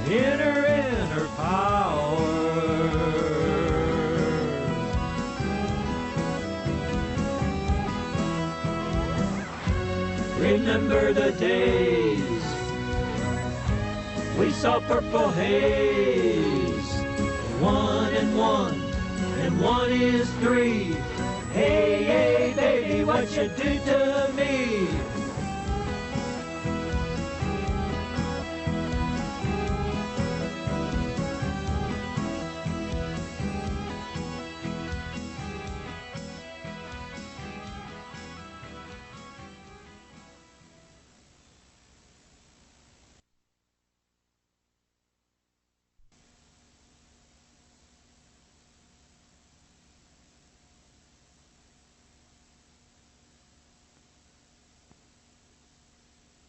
in her inner power. Remember the days we saw purple haze. 1 and 1 and 1 is 3. Hey, hey, baby, what you do to me?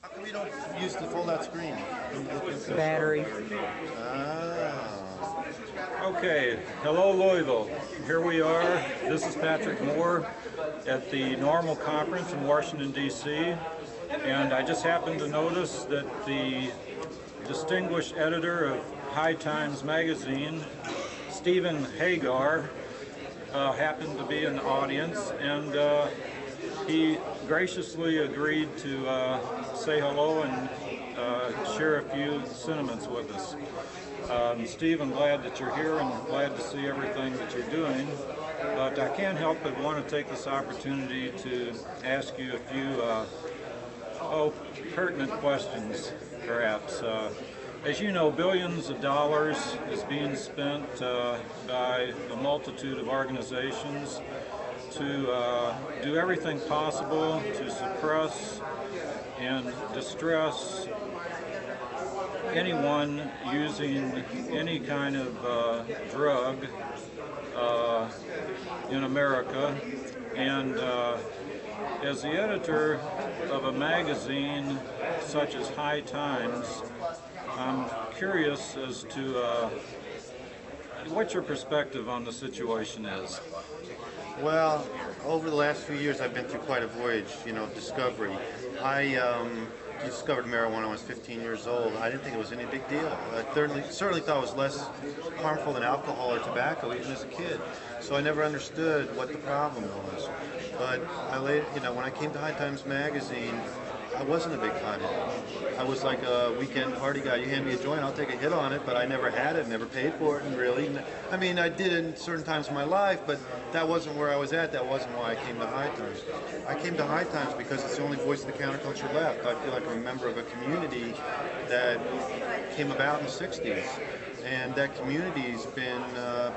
How come you don't use the fold-out screen? Battery. Ah. Okay, hello Louisville. Here we are. This is Patrick Moore at the Normal Conference in Washington, D.C. And I just happened to notice that the distinguished editor of High Times magazine, Stephen Hagar, happened to be in the audience, and he graciously agreed to say hello and share a few sentiments with us. Steve, I'm glad that you're here and glad to see everything that you're doing, but I can't help but want to take this opportunity to ask you a few pertinent questions, perhaps. As you know, billions of dollars is being spent by a multitude of organizations to do everything possible to suppress and distress anyone using any kind of drug in America. And as the editor of a magazine such as High Times, I'm curious as to what your perspective on the situation is. Well, over the last few years, I've been through quite a voyage, of discovery. I discovered marijuana when I was 15 years old. I didn't think it was any big deal. I certainly thought it was less harmful than alcohol or tobacco, even as a kid. So I never understood what the problem was. But when I came to High Times magazine, I wasn't a big pothead. I was like a weekend party guy. You hand me a joint, I'll take a hit on it, but I never had it, never paid for it, and really, I mean, I did in certain times of my life, but that wasn't where I was at. That wasn't why I came to High Times. I came to High Times because it's the only voice of the counterculture left. I feel like I'm a member of a community that came about in the 60s. And that community's been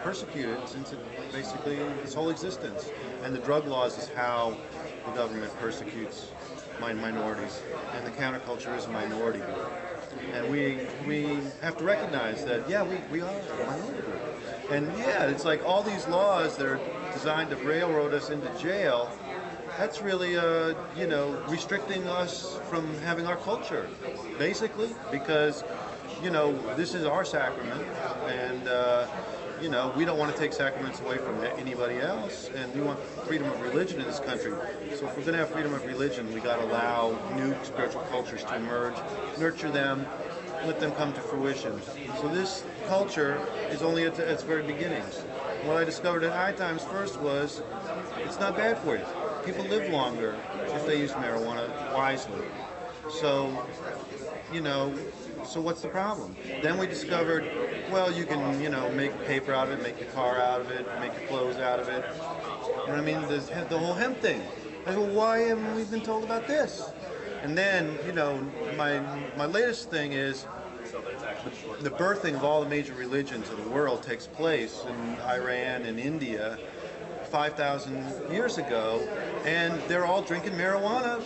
persecuted since basically its whole existence. And the drug laws is how the government persecutes minorities, and the counterculture is a minority group. And we have to recognize that, yeah, we are a minority group. And yeah, it's like all these laws that are designed to railroad us into jail, that's really, restricting us from having our culture, basically, because, this is our sacrament, and, we don't want to take sacraments away from anybody else, and we want freedom of religion in this country. So if we're going to have freedom of religion, we got to allow new spiritual cultures to emerge, nurture them, let them come to fruition. So this culture is only at its very beginnings. What I discovered at High Times first was it's not bad for you. People live longer if they use marijuana wisely. So, so what's the problem? Then we discovered, well, you can, make paper out of it, make your car out of it, make your clothes out of it. You know what I mean? There's the whole hemp thing. I go, why haven't we been told about this? And then, my latest thing is the birthing of all the major religions of the world takes place in Iran and India 5,000 years ago, and they're all drinking marijuana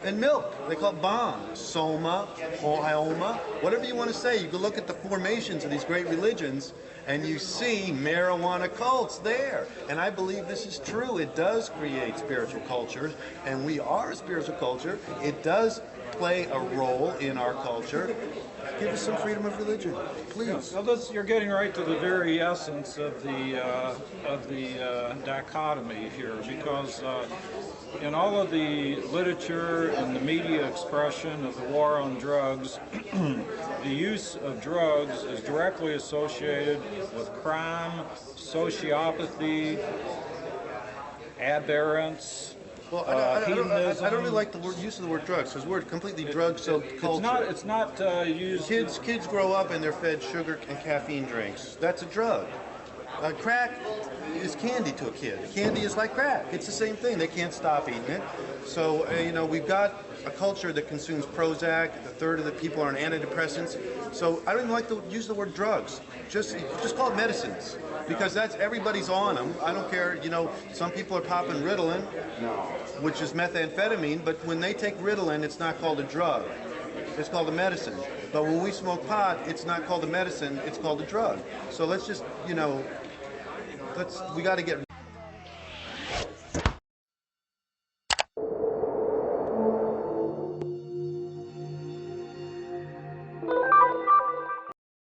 and milk. They call it Bam, Soma, or Ioma, whatever you want to say. You can look at the formations of these great religions and you see marijuana cults there. And I believe this is true. It does create spiritual cultures, and we are a spiritual culture. It does play a role in our culture, give us some freedom of religion, please. Well, you're getting right to the very essence of the dichotomy here, because in all of the literature and the media expression of the war on drugs, the use of drugs is directly associated with crime, sociopathy, aberrance. Well, I don't really like the use of the word drugs, because we're a completely drug-soaked culture. It's not used. Kids grow up and they're fed sugar and caffeine drinks. That's a drug. Crack is candy to a kid. Candy is like crack. It's the same thing. They can't stop eating it. So, we've got a culture that consumes Prozac. A third of the people are on antidepressants. So I don't even like to use the word drugs. Just call it medicines, because everybody's on them. I don't care. Some people are popping Ritalin, which is methamphetamine, but when they take Ritalin, it's not called a drug. It's called a medicine. But when we smoke pot, it's not called a medicine, it's called a drug. So let's just, we got to get